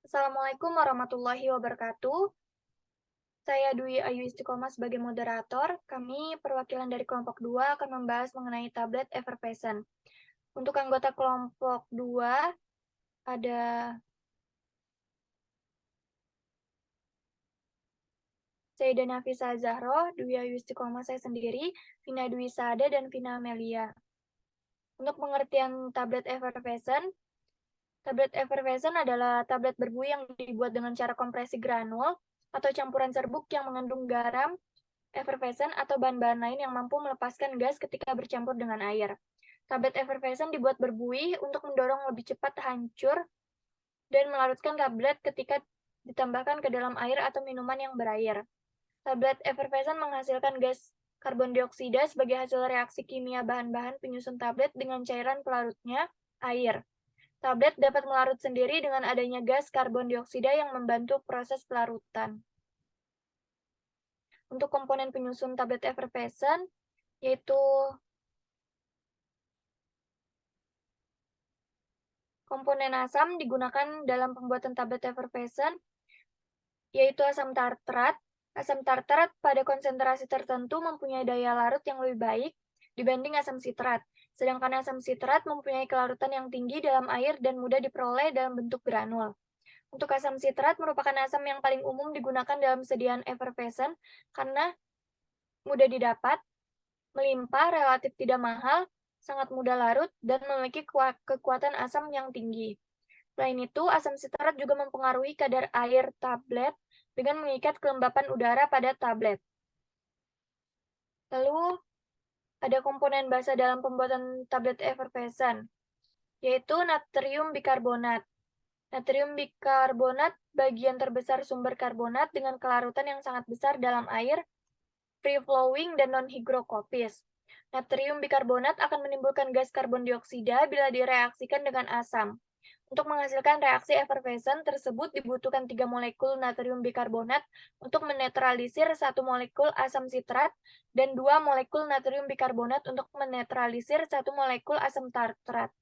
Assalamualaikum warahmatullahi wabarakatuh. Saya Dwi Ayu Istiqomah sebagai moderator. Kami perwakilan dari kelompok 2 akan membahas mengenai tablet Effervescent. Untuk anggota kelompok 2 ada Sayyidah Nafisa Zahro, Dwi Ayu Istiqomah saya sendiri, Vina Dwi Sada, dan Vina Amelia. Untuk pengertian tablet Effervescent adalah tablet berbuih yang dibuat dengan cara kompresi granul atau campuran serbuk yang mengandung garam, effervescent atau bahan-bahan lain yang mampu melepaskan gas ketika bercampur dengan air. Tablet effervescent dibuat berbuih untuk mendorong lebih cepat hancur dan melarutkan tablet ketika ditambahkan ke dalam air atau minuman yang berair. Tablet effervescent menghasilkan gas karbon dioksida sebagai hasil reaksi kimia bahan-bahan penyusun tablet dengan cairan pelarutnya, air. Tablet dapat melarut sendiri dengan adanya gas karbon dioksida yang membantu proses pelarutan. Untuk komponen penyusun tablet effervescent, yaitu komponen asam digunakan dalam pembuatan tablet effervescent, yaitu asam tartrat. Asam tartrat pada konsentrasi tertentu mempunyai daya larut yang lebih baik dibanding asam sitrat, sedangkan asam sitrat mempunyai kelarutan yang tinggi dalam air dan mudah diperoleh dalam bentuk granul. Untuk asam sitrat merupakan asam yang paling umum digunakan dalam sediaan effervescent karena mudah didapat, melimpah, relatif tidak mahal, sangat mudah larut, dan memiliki kekuatan asam yang tinggi. Selain itu, asam sitrat juga mempengaruhi kadar air tablet dengan mengikat kelembapan udara pada tablet. Lalu, ada komponen basa dalam pembuatan tablet effervescent, yaitu natrium bikarbonat. Natrium bikarbonat bagian terbesar sumber karbonat dengan kelarutan yang sangat besar dalam air, free-flowing dan non-higrokopis. Natrium bikarbonat akan menimbulkan gas karbon dioksida bila direaksikan dengan asam. Untuk menghasilkan reaksi effervescent tersebut dibutuhkan 3 molekul natrium bikarbonat untuk menetralisir 1 molekul asam sitrat dan 2 molekul natrium bikarbonat untuk menetralisir 1 molekul asam tartrat.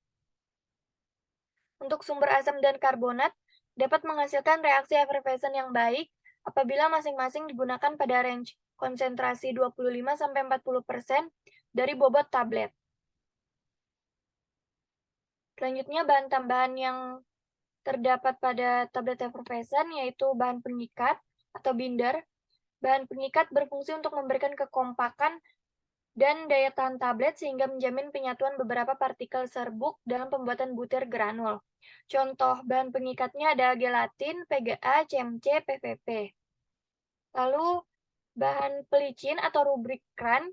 Untuk sumber asam dan karbonat dapat menghasilkan reaksi effervescent yang baik apabila masing-masing digunakan pada range konsentrasi 25-40% dari bobot tablet. Selanjutnya, bahan tambahan yang terdapat pada tablet effervescent yaitu bahan pengikat atau binder. Bahan pengikat berfungsi untuk memberikan kekompakan dan daya tahan tablet sehingga menjamin penyatuan beberapa partikel serbuk dalam pembuatan butir granul. Contoh bahan pengikatnya ada gelatin, PGA, CMC, PVP. Lalu bahan pelicin atau rubrikran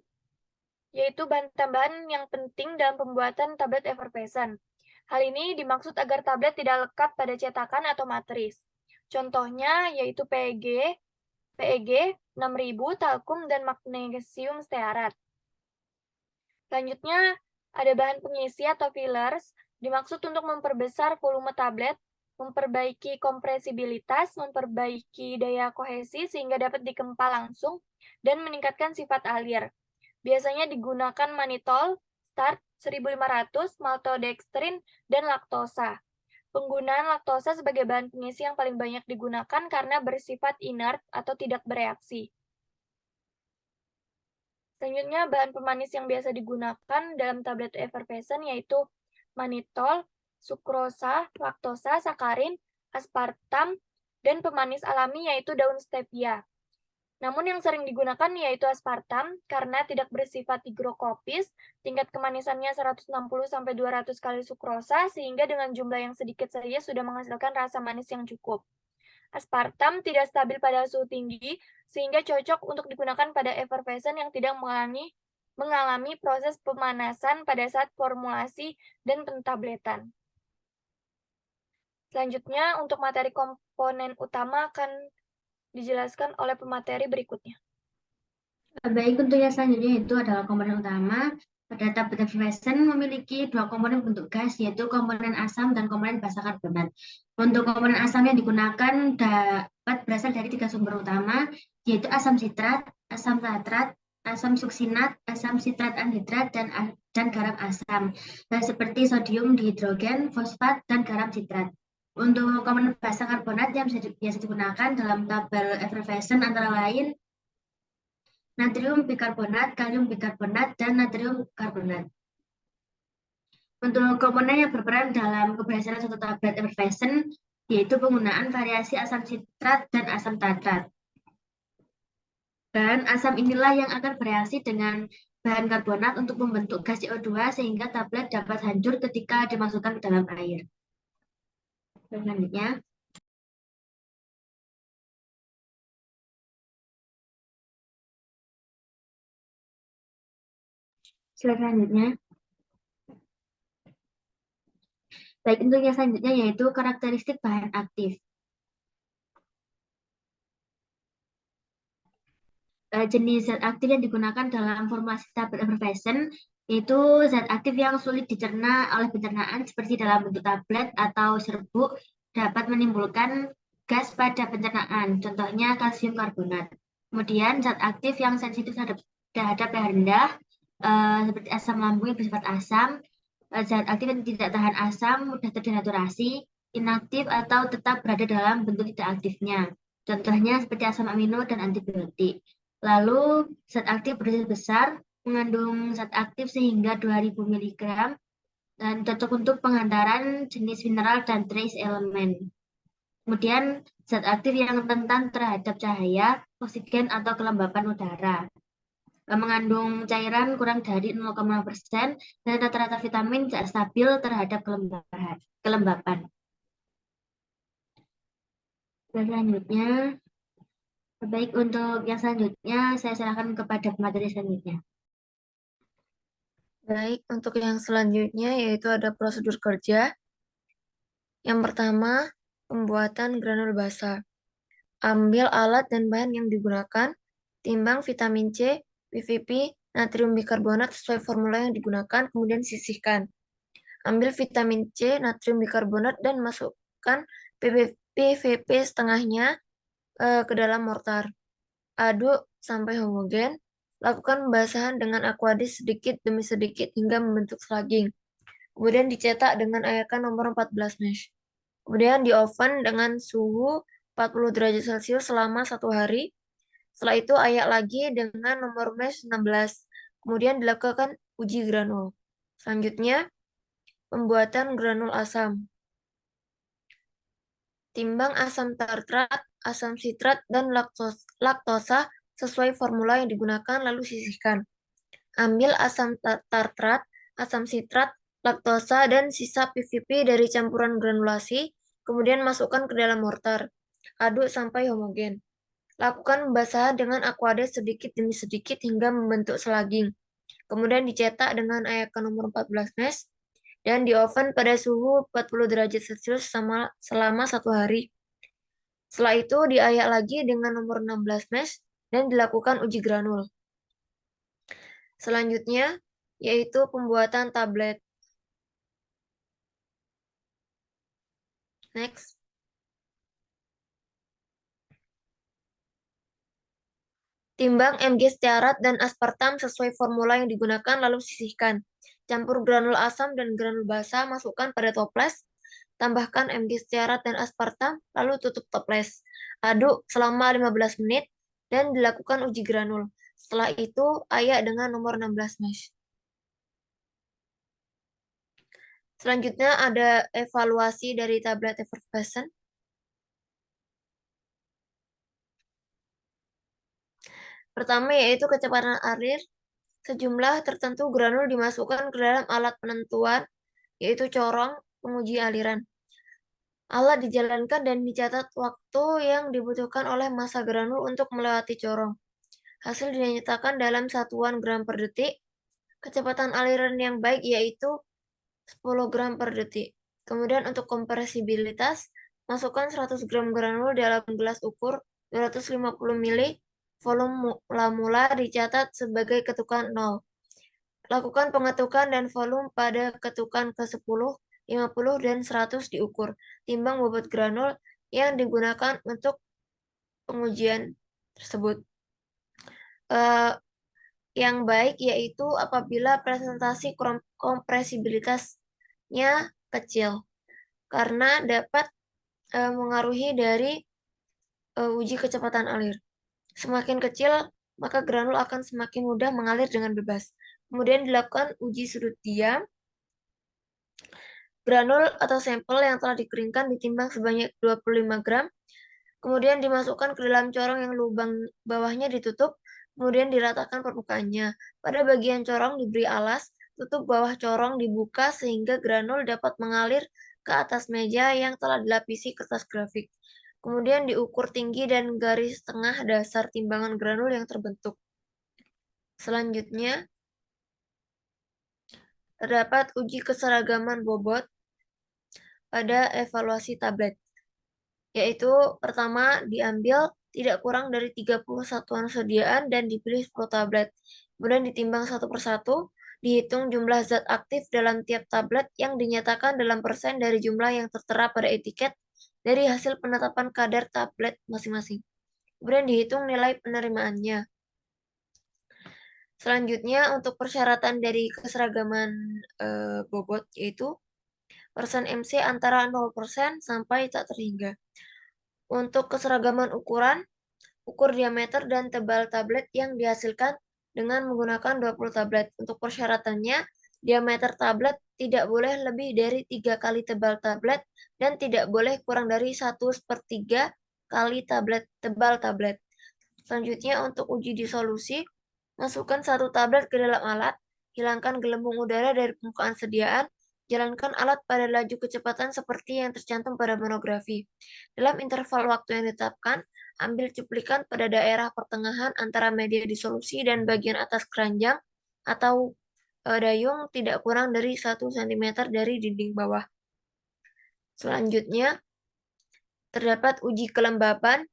yaitu bahan tambahan yang penting dalam pembuatan tablet effervescent. Hal ini dimaksud agar tablet tidak lekat pada cetakan atau matris. Contohnya yaitu PEG 6000, talkum, dan magnesium stearat. Selanjutnya, ada bahan pengisi atau fillers, dimaksud untuk memperbesar volume tablet, memperbaiki kompresibilitas, memperbaiki daya kohesi sehingga dapat dikempa langsung, dan meningkatkan sifat alir. Biasanya digunakan mannitol, start 1500, maltodextrin, dan laktosa. Penggunaan laktosa sebagai bahan pengisi yang paling banyak digunakan karena bersifat inert atau tidak bereaksi. Selanjutnya, bahan pemanis yang biasa digunakan dalam tablet effervescent yaitu mannitol, sukrosa, laktosa, sakarin, aspartam, dan pemanis alami yaitu daun stevia. Namun yang sering digunakan yaitu aspartam karena tidak bersifat higrokopis, tingkat kemanisannya 160-200 kali sukrosa sehingga dengan jumlah yang sedikit saja sudah menghasilkan rasa manis yang cukup. Aspartam tidak stabil pada suhu tinggi sehingga cocok untuk digunakan pada effervescent yang tidak mengalami proses pemanasan pada saat formulasi dan pentabletan. Selanjutnya, untuk materi komponen utama akan dijelaskan oleh pemateri berikutnya. Baik, untuk yang selanjutnya itu adalah komponen utama. Pada tablet effervescent memiliki dua komponen bentuk gas, yaitu komponen asam dan komponen basa karbonat. Untuk komponen asam yang digunakan dapat berasal dari 3 sumber utama, yaitu asam sitrat, asam tartrat, asam suksinat, asam sitrat anhidrat, dan garam asam, seperti sodium dihidrogen, fosfat, dan garam sitrat. Untuk komponen basa karbonat yang biasa digunakan dalam tabel effervescent antara lain natrium bikarbonat, kalium bikarbonat, dan natrium karbonat. Untuk komponen yang berperan dalam keberhasilan suatu tablet effervescent, yaitu penggunaan variasi asam sitrat dan asam tartrat. Bahan asam inilah yang akan bereaksi dengan bahan karbonat untuk membentuk gas CO2 sehingga tablet dapat hancur ketika dimasukkan ke dalam air. Selanjutnya, baik untuk yang selanjutnya yaitu karakteristik bahan aktif. Jenis zat aktif yang digunakan dalam formulasi tablet effervescent yaitu zat aktif yang sulit dicerna oleh pencernaan seperti dalam bentuk tablet atau serbuk dapat menimbulkan gas pada pencernaan, contohnya kalsium karbonat. Kemudian zat aktif yang sensitif terhadap pH rendah seperti asam lambung yang bersifat asam, zat aktif yang tidak tahan asam, mudah terdenaturasi, inaktif atau tetap berada dalam bentuk tidak aktifnya. Contohnya seperti asam amino dan antibiotik. Lalu zat aktif berdosis besar mengandung zat aktif sehingga 2000 mg dan cocok untuk penghantaran jenis mineral dan trace elemen. Kemudian zat aktif yang rentan terhadap cahaya, oksigen atau kelembapan udara. Mengandung cairan kurang dari 0,5% dan rata-rata vitamin tidak stabil terhadap kelembapan. Selanjutnya, baik untuk yang selanjutnya saya serahkan kepada pemateri selanjutnya. Baik, untuk yang selanjutnya yaitu ada prosedur kerja. Yang pertama, pembuatan granul basa. Ambil alat dan bahan yang digunakan, timbang vitamin C, PVP, natrium bikarbonat sesuai formula yang digunakan, kemudian sisihkan. Ambil vitamin C, natrium bikarbonat, dan masukkan PVP setengahnya ke dalam mortar. Aduk sampai homogen. Lakukan pembasahan dengan aquadis sedikit demi sedikit hingga membentuk selaging. Kemudian dicetak dengan ayakan nomor 14 mesh. Kemudian di oven dengan suhu 40 derajat Celcius selama 1 hari. Setelah itu ayak lagi dengan nomor mesh 16. Kemudian dilakukan uji granul. Selanjutnya, pembuatan granul asam. Timbang asam tartrat, asam sitrat, dan laktosa sesuai formula yang digunakan lalu sisihkan. Ambil asam tartrat, asam sitrat, laktosa, dan sisa PVP dari campuran granulasi, kemudian masukkan ke dalam mortar. Aduk sampai homogen. Lakukan pembasahan dengan aquades sedikit demi sedikit hingga membentuk selaging. Kemudian dicetak dengan ayakan nomor 14 mesh dan di oven pada suhu 40 derajat Celcius selama 1 hari. Setelah itu diayak lagi dengan nomor 16 mesh dan dilakukan uji granul. Selanjutnya yaitu pembuatan tablet. Next. Timbang Mg stearat dan aspartam sesuai formula yang digunakan lalu sisihkan. Campur granul asam dan granul basa, masukkan pada toples. Tambahkan Mg stearat dan aspartam, lalu tutup toples. Aduk selama 15 menit dan dilakukan uji granul. Setelah itu ayak dengan nomor 16 mesh. Selanjutnya ada evaluasi dari tablet effervescent. Pertama yaitu kecepatan alir. Sejumlah tertentu granul dimasukkan ke dalam alat penentuan, yaitu corong penguji aliran. Alat dijalankan dan dicatat waktu yang dibutuhkan oleh massa granul untuk melewati corong. Hasil dinyatakan dalam satuan gram per detik. Kecepatan aliran yang baik yaitu 10 gram per detik. Kemudian untuk kompresibilitas, masukkan 100 gram granul dalam gelas ukur 250 ml. Volume mula-mula dicatat sebagai ketukan 0. Lakukan pengetukan dan volume pada ketukan ke-10, 50, dan 100 diukur. Timbang bobot granul yang digunakan untuk pengujian tersebut. Yang baik yaitu apabila presentasi kompresibilitasnya kecil, karena dapat mengaruhi dari uji kecepatan alir. Semakin kecil, maka granul akan semakin mudah mengalir dengan bebas. Kemudian dilakukan uji sudut diam. Granul atau sampel yang telah dikeringkan ditimbang sebanyak 25 gram, kemudian dimasukkan ke dalam corong yang lubang bawahnya ditutup, kemudian diratakan permukaannya. Pada bagian corong diberi alas, tutup bawah corong dibuka sehingga granul dapat mengalir ke atas meja yang telah dilapisi kertas grafik. Kemudian diukur tinggi dan garis tengah dasar timbangan granul yang terbentuk. Selanjutnya, terdapat uji keseragaman bobot pada evaluasi tablet, yaitu pertama diambil tidak kurang dari 30 satuan sediaan dan dipilih 10 tablet. Kemudian ditimbang satu persatu, dihitung jumlah zat aktif dalam tiap tablet yang dinyatakan dalam persen dari jumlah yang tertera pada etiket dari hasil penetapan kadar tablet masing-masing. Kemudian dihitung nilai penerimaannya. Selanjutnya untuk persyaratan dari keseragaman bobot yaitu persen MC antara 0% sampai tak terhingga. Untuk keseragaman ukuran, ukur diameter dan tebal tablet yang dihasilkan dengan menggunakan 20 tablet. Untuk persyaratannya, diameter tablet tidak boleh lebih dari 3 kali tebal tablet dan tidak boleh kurang dari 1/3 kali tebal tablet. Selanjutnya untuk uji disolusi, masukkan 1 tablet ke dalam alat, hilangkan gelembung udara dari permukaan sediaan, jalankan alat pada laju kecepatan seperti yang tercantum pada monografi. Dalam interval waktu yang ditetapkan, ambil cuplikan pada daerah pertengahan antara media disolusi dan bagian atas keranjang atau dayung tidak kurang dari 1 cm dari dinding bawah. Selanjutnya, terdapat uji kelembapan.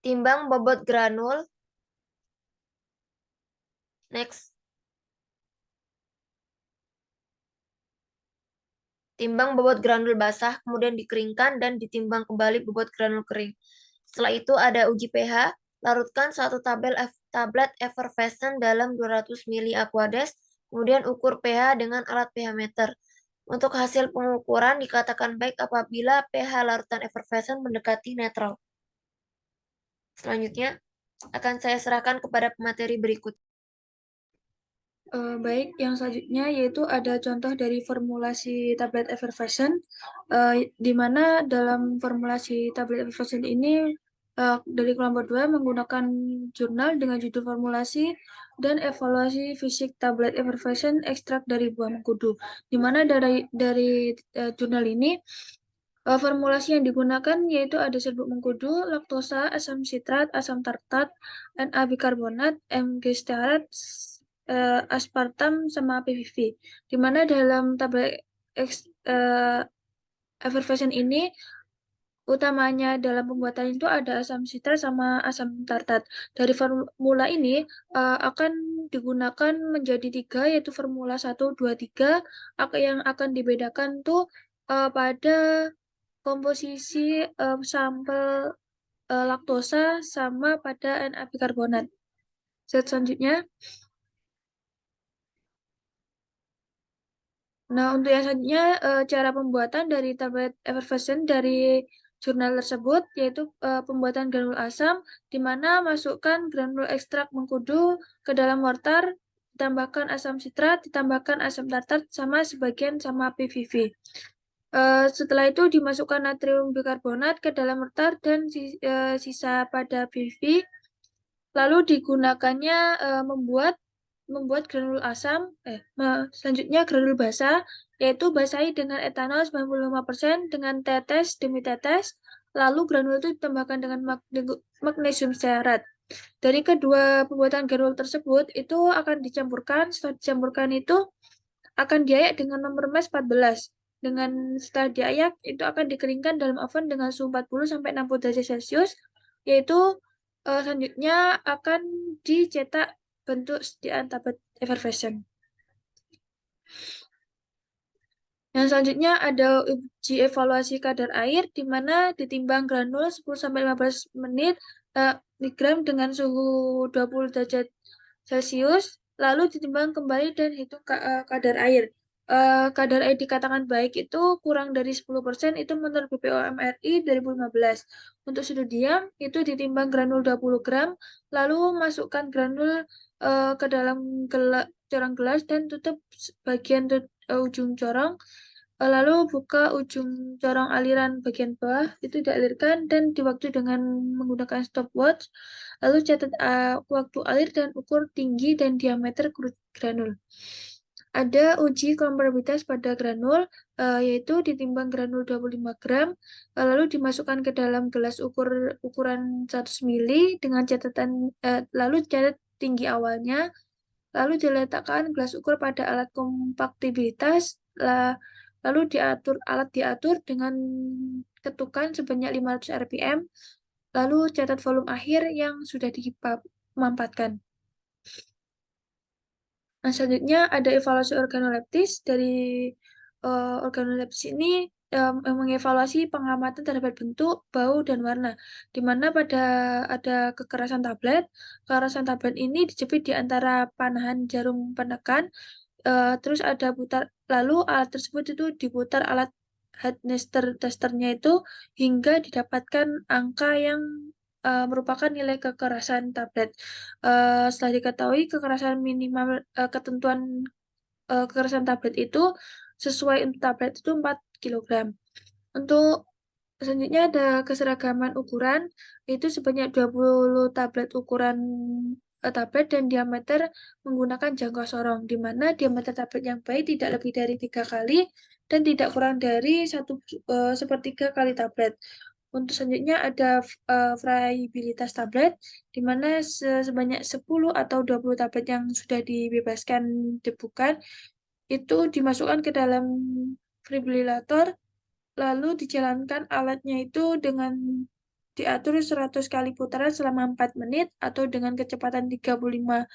Timbang bobot granul. Next. Timbang bobot granul basah, kemudian dikeringkan dan ditimbang kembali bobot granul kering. Setelah itu ada uji pH. Larutkan 1 tablet effervescent dalam 200 ml Aquades, kemudian ukur pH dengan alat pH meter. Untuk hasil pengukuran dikatakan baik apabila pH larutan effervescent mendekati netral. Selanjutnya akan saya serahkan kepada pemateri berikut. Baik, yang selanjutnya yaitu ada contoh dari formulasi tablet effervescent, di mana dalam formulasi tablet effervescent ini dari kelompok 2 menggunakan jurnal dengan judul formulasi dan evaluasi fisik tablet effervescent ekstrak dari buah mengkudu. Di mana dari jurnal ini formulasi yang digunakan yaitu ada serbuk mengkudu, laktosa, asam sitrat, asam tartat, Na bikarbonat, Mg stearat, aspartam sama PVV. Di mana dalam tablet effervescent ini utamanya dalam pembuatan itu ada asam sitrat sama asam tartat. Dari formula ini akan digunakan menjadi 3 yaitu formula 1, 2, 3 yang akan dibedakan tuh pada komposisi sampel laktosa sama pada Na bikarbonat. Selanjutnya. Nah, untuk yang selanjutnya cara pembuatan dari tablet effervescent dari jurnal tersebut yaitu pembuatan granul asam di mana masukkan granul ekstrak mengkudu ke dalam mortar, ditambahkan asam sitrat, ditambahkan asam tartat sama sebagian sama PVV. Setelah itu dimasukkan natrium bikarbonat ke dalam mortar dan sisa pada PVV. Lalu digunakannya membuat granul asam, selanjutnya granul basah, yaitu basahi dengan etanol 95% dengan tetes demi tetes, lalu granul itu ditambahkan dengan magnesium stearat. Dari kedua pembuatan granul tersebut, itu akan dicampurkan, setelah dicampurkan itu akan diayak dengan nomor MES 14. Setelah diayak, itu akan dikeringkan dalam oven dengan suhu 40-60 derajat Celcius, yaitu selanjutnya akan dicetak bentuk sediaan tablet effervescent. Yang selanjutnya ada uji evaluasi kadar air di mana ditimbang granul 10-15 menit miligram dengan suhu 20 derajat Celcius, lalu ditimbang kembali dan hitung kadar air. kadar air dikatakan baik itu kurang dari 10% itu menurut BPOM RI 2015. Untuk sudu diam itu ditimbang granul 20 gram, lalu masukkan granul ke dalam corong gelas dan tutup bagian ujung corong. Lalu buka ujung corong aliran bagian bawah, itu dialirkan dan diwaktu dengan menggunakan stopwatch. Lalu catat waktu alir dan ukur tinggi dan diameter granul. Ada uji komparabilitas pada granul, yaitu ditimbang granul 25 gram, lalu dimasukkan ke dalam gelas ukuran 100 mili dengan catatan, lalu catat tinggi awalnya, lalu diletakkan gelas ukur pada alat kompaktibilitas, lalu alat diatur dengan ketukan sebanyak 500 rpm, lalu catat volume akhir yang sudah dimampatkan. Nah, selanjutnya ada evaluasi organoleptis. Dari organoleptis ini mengevaluasi pengamatan terhadap bentuk, bau, dan warna. Di mana ada kekerasan tablet. Kekerasan tablet ini dijepit di antara panahan jarum penekan. Terus ada lalu alat tersebut itu diputar alat hardness testernya itu hingga didapatkan angka yang merupakan nilai kekerasan tablet. Setelah diketahui kekerasan minimal ketentuan kekerasan tablet itu sesuai untuk tablet itu 4 kg. Untuk selanjutnya ada keseragaman ukuran, itu sebanyak 20 tablet ukuran tablet dan diameter menggunakan jangkau sorong, di mana diameter tablet yang baik tidak lebih dari 3 kali dan tidak kurang dari 1/3 kali tablet. Untuk selanjutnya ada variabilitas tablet, di mana sebanyak 10 atau 20 tablet yang sudah dibebaskan debukan, itu dimasukkan ke dalam fibrilator, lalu dijalankan alatnya itu dengan diatur 100 kali putaran selama 4 menit atau dengan kecepatan 35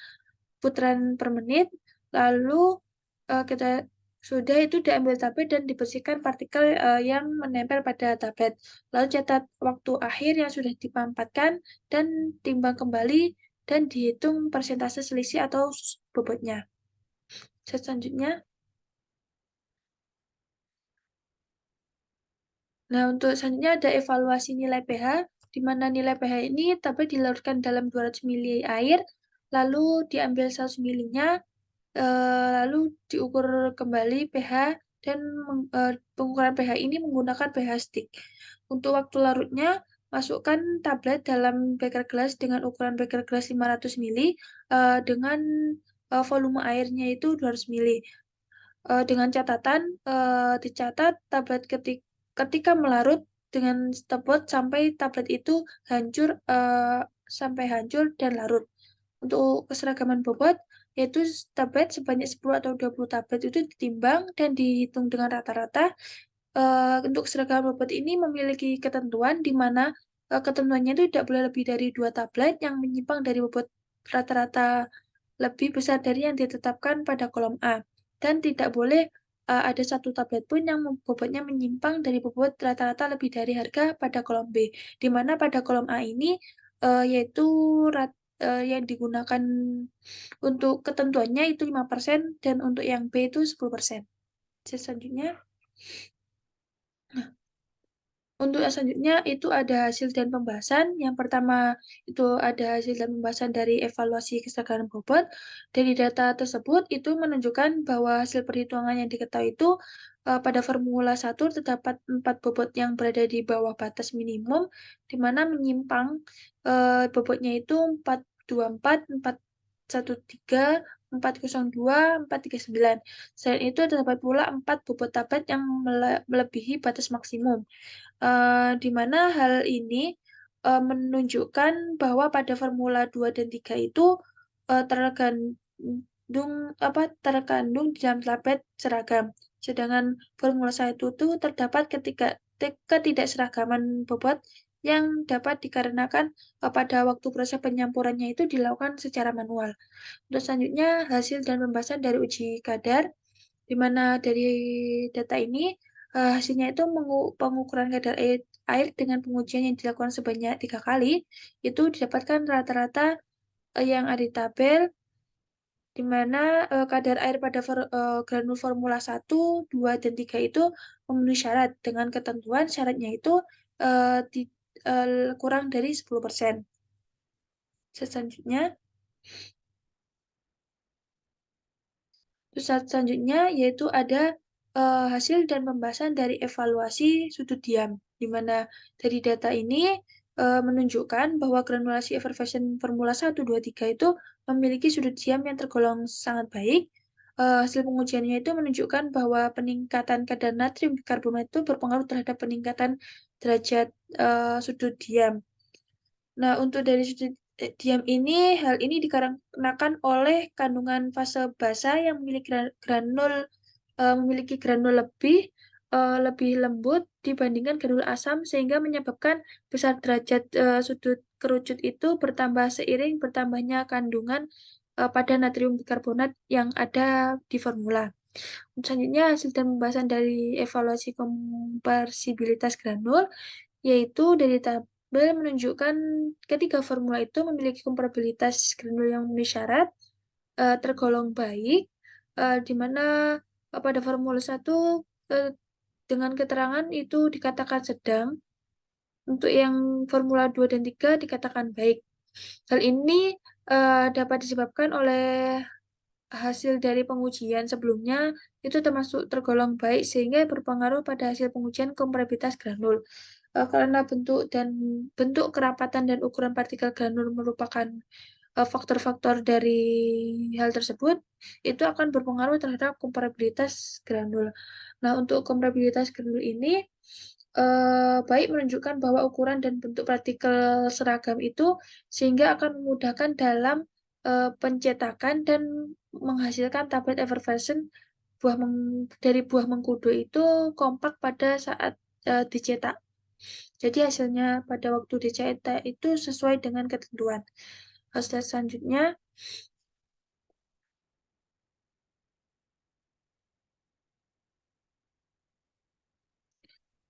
putaran per menit. Lalu kita sudah itu diambil tablet dan dibersihkan partikel yang menempel pada tablet. Lalu catat waktu akhir yang sudah dipampatkan dan timbang kembali dan dihitung persentase selisih atau bobotnya. Selanjutnya, nah, untuk selanjutnya ada evaluasi nilai pH, di mana nilai pH ini tablet dilarutkan dalam 200 mili air, lalu diambil 100 milinya, lalu diukur kembali pH, dan pengukuran pH ini menggunakan pH stick. Untuk waktu larutnya, masukkan tablet dalam beker gelas dengan ukuran beker gelas 500 mili, dengan volume airnya itu 200 mili. Dengan catatan, dicatat tablet ketika melarut dengan stopwatch sampai tablet itu hancur dan larut. Untuk keseragaman bobot, yaitu tablet sebanyak 10 atau 20 tablet itu ditimbang dan dihitung dengan rata-rata. Untuk keseragaman bobot ini memiliki ketentuan di mana ketentuannya itu tidak boleh lebih dari 2 tablet yang menyimpang dari bobot rata-rata lebih besar dari yang ditetapkan pada kolom A. Dan tidak boleh ada satu tablet pun yang bobotnya menyimpang dari bobot rata-rata lebih dari harga pada kolom B. Di mana pada kolom A ini yaitu yang digunakan untuk ketentuannya itu 5% dan untuk yang B itu 10%. Selanjutnya, untuk yang selanjutnya itu ada hasil dan pembahasan. Yang pertama itu ada hasil dan pembahasan dari evaluasi keseragaman bobot. Dari data tersebut itu menunjukkan bahwa hasil perhitungan yang diketahui itu pada Formula 1 terdapat 4 bobot yang berada di bawah batas minimum, di mana menyimpang bobotnya itu 424, 413, 402, 439. Selain itu terdapat pula 4 bobot tablet yang melebihi batas maksimum. Di mana hal ini menunjukkan bahwa pada Formula 2 dan 3 itu terkandung di dalam tablet seragam. Sedangkan Formula 1 itu terdapat ketidakseragaman bobot yang dapat dikarenakan pada waktu proses penyampurannya itu dilakukan secara manual. Untuk selanjutnya, hasil dan pembahasan dari uji kadar, di mana dari data ini hasilnya itu pengukuran kadar air dengan pengujian yang dilakukan sebanyak 3 kali, itu didapatkan rata-rata yang ada di tabel di mana kadar air pada granul formula 1, 2, dan 3 itu memenuhi syarat dengan ketentuan syaratnya itu kurang dari 10%. Selanjutnya, yaitu ada hasil dan pembahasan dari evaluasi sudut diam, di mana dari data ini menunjukkan bahwa granulasi effervescent formula 1, 2, 3 itu memiliki sudut diam yang tergolong sangat baik. Hasil pengujiannya itu menunjukkan bahwa peningkatan kadar natrium bikarbonat itu berpengaruh terhadap peningkatan derajat sudut diam. Nah, untuk dari sudut diam ini, hal ini dikarenakan oleh kandungan fase basa yang memiliki granul lebih lembut dibandingkan granul asam, sehingga menyebabkan besar derajat sudut kerucut itu bertambah seiring bertambahnya kandungan pada natrium bikarbonat yang ada di formula. Selanjutnya, hasil dan pembahasan dari evaluasi kompresibilitas granul, yaitu dari tabel menunjukkan ketiga formula itu memiliki komparabilitas granul yang memenuhi syarat, tergolong baik, di mana pada formula 1 dengan keterangan itu dikatakan sedang, untuk yang formula 2 dan 3 dikatakan baik. Hal ini dapat disebabkan oleh hasil dari pengujian sebelumnya itu termasuk tergolong baik, sehingga berpengaruh pada hasil pengujian komparabilitas granul. Karena bentuk kerapatan dan ukuran partikel granul merupakan faktor-faktor dari hal tersebut, itu akan berpengaruh terhadap komparabilitas granul. Nah, untuk komparabilitas granul ini baik menunjukkan bahwa ukuran dan bentuk partikel seragam itu, sehingga akan memudahkan dalam pencetakan dan menghasilkan tablet effervescent dari buah mengkudu itu kompak pada saat dicetak. Jadi hasilnya pada waktu dicetak itu sesuai dengan ketentuan. Hasil selanjutnya,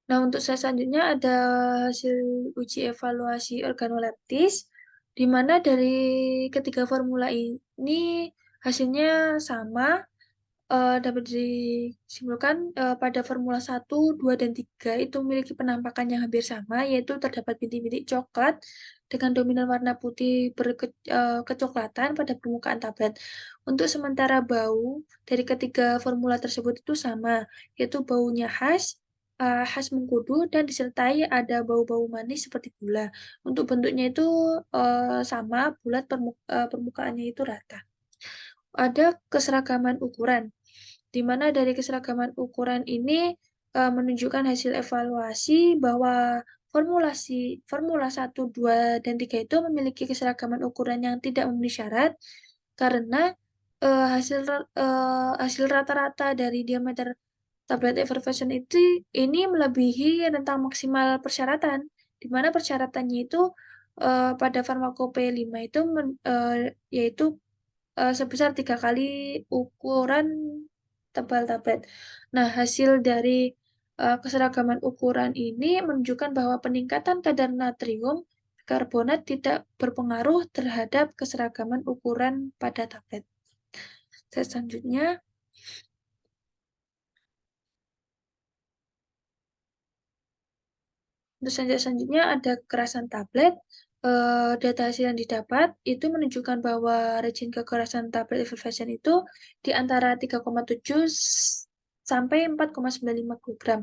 nah untuk slide selanjutnya ada hasil uji evaluasi organoleptis, di mana dari ketiga formula ini hasilnya sama. Dapat disimpulkan pada formula 1, 2, dan 3 itu memiliki penampakan yang hampir sama, yaitu terdapat bintik-bintik coklat dengan dominan warna putih berkecoklatan pada permukaan tablet. Untuk sementara bau dari ketiga formula tersebut itu sama, yaitu baunya khas mengkudu, dan disertai ada bau-bau manis seperti gula. Untuk bentuknya itu sama, bulat, permukaannya itu rata. Ada keseragaman ukuran, di mana dari keseragaman ukuran ini menunjukkan hasil evaluasi bahwa formula 1, 2, dan 3 itu memiliki keseragaman ukuran yang tidak memenuhi syarat, karena hasil rata-rata dari diameter tablet effervescent ini melebihi rentang maksimal persyaratan, di mana persyaratannya itu pada farmakope 5 itu yaitu sebesar 3 kali ukuran tebal tablet. Nah, hasil dari keseragaman ukuran ini menunjukkan bahwa peningkatan kadar natrium karbonat tidak berpengaruh terhadap keseragaman ukuran pada tablet. Selanjutnya, selanjutnya ada kekerasan tablet. Data hasil yang didapat itu menunjukkan bahwa regen kekerasan tablet effervescent itu di antara 3,7 sampai 4,95 gram.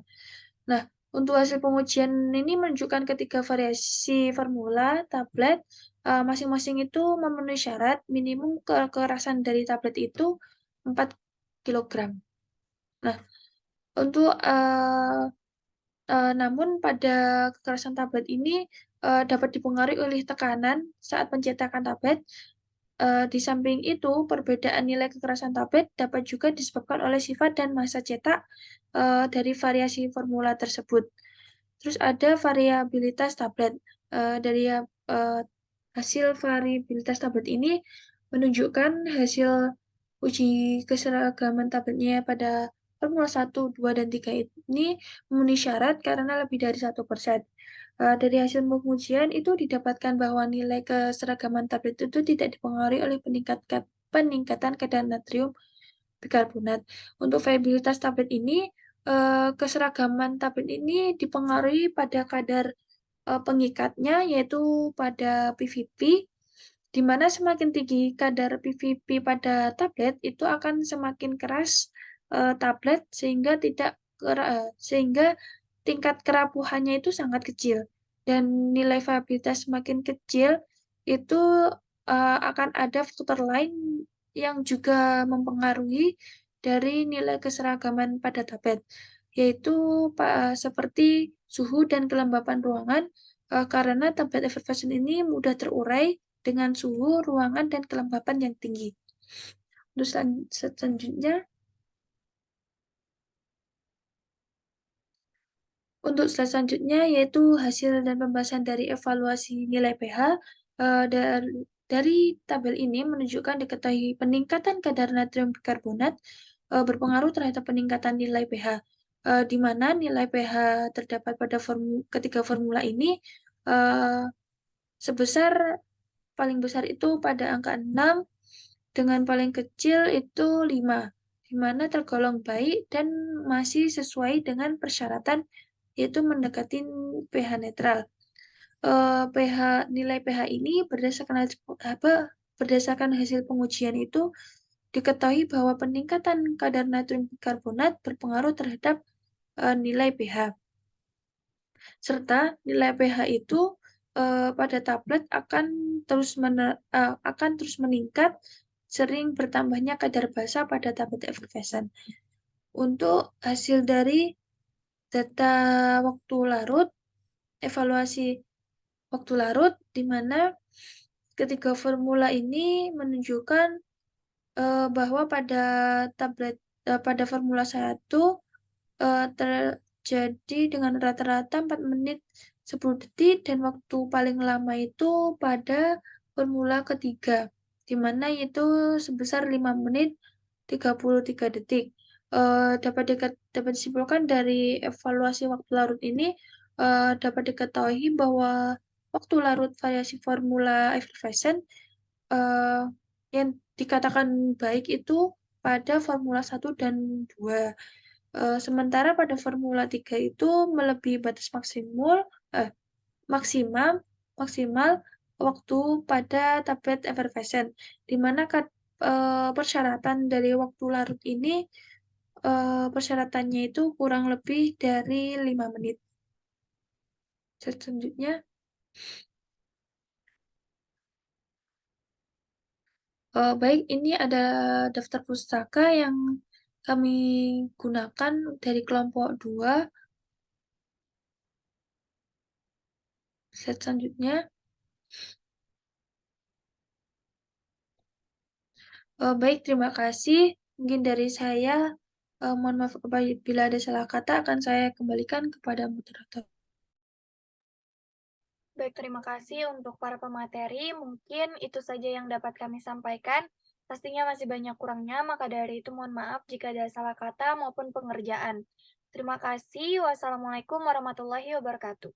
Nah, untuk hasil pengujian ini menunjukkan ketiga variasi formula tablet masing-masing itu memenuhi syarat minimum kekerasan dari tablet itu 4 kilogram. Nah, untuk namun pada kekerasan tablet ini dapat dipengaruhi oleh tekanan saat pencetakan tablet. Di samping itu, perbedaan nilai kekerasan tablet dapat juga disebabkan oleh sifat dan massa cetak dari variasi formula tersebut. Terus ada variabilitas tablet. Dari hasil variabilitas tablet ini menunjukkan hasil uji keseragaman tabletnya pada formula 1, 2, dan 3 ini memenuhi syarat karena lebih dari 1%. Dari hasil pengujian itu didapatkan bahwa nilai keseragaman tablet itu tidak dipengaruhi oleh peningkatan kadar natrium bikarbonat. Untuk viabilitas tablet ini, keseragaman tablet ini dipengaruhi pada kadar pengikatnya, yaitu pada PVP, di mana semakin tinggi kadar PVP pada tablet itu akan semakin keras tablet sehingga tingkat kerapuhannya itu sangat kecil, dan nilai viabilitas semakin kecil itu akan ada faktor lain yang juga mempengaruhi dari nilai keseragaman pada tablet, yaitu seperti suhu dan kelembapan ruangan, karena tablet effervescent ini mudah terurai dengan suhu ruangan dan kelembapan yang tinggi. Terus selanjutnya, untuk slide selanjutnya yaitu hasil dan pembahasan dari evaluasi nilai pH. Dari tabel ini menunjukkan diketahui peningkatan kadar natrium bikarbonat berpengaruh terhadap peningkatan nilai pH, di mana nilai pH terdapat pada ketiga formula ini sebesar paling besar itu pada angka 6 dengan paling kecil itu 5, di mana tergolong baik dan masih sesuai dengan persyaratan yaitu mendekati pH netral. Nilai pH ini berdasarkan hasil pengujian itu diketahui bahwa peningkatan kadar natrium bikarbonat berpengaruh terhadap nilai pH. Serta nilai pH itu pada tablet akan terus meningkat sering bertambahnya kadar basa pada tablet effervescent. Untuk hasil dari data waktu larut, evaluasi waktu larut, di mana ketiga formula ini menunjukkan bahwa pada formula 1 terjadi dengan rata-rata 4 menit 10 detik, dan waktu paling lama itu pada formula ketiga, di mana itu sebesar 5 menit 33 detik. Dapat disimpulkan dari evaluasi waktu larut ini, dapat diketahui bahwa waktu larut variasi formula effervescent yang dikatakan baik itu pada formula 1 dan 2. Sementara pada formula 3 itu melebihi batas maksimal waktu pada tablet effervescent, di mana persyaratan dari waktu larut ini persyaratannya itu kurang lebih dari 5 menit. Selanjutnya, baik, ini ada daftar pustaka yang kami gunakan dari kelompok 2. Slide selanjutnya. Baik, terima kasih. Mungkin dari saya, mohon maaf apabila ada salah kata, akan saya kembalikan kepada moderator. Baik, terima kasih untuk para pemateri. Mungkin itu saja yang dapat kami sampaikan. Pastinya masih banyak kurangnya, maka dari itu mohon maaf jika ada salah kata maupun pengerjaan. Terima kasih. Wassalamualaikum warahmatullahi wabarakatuh.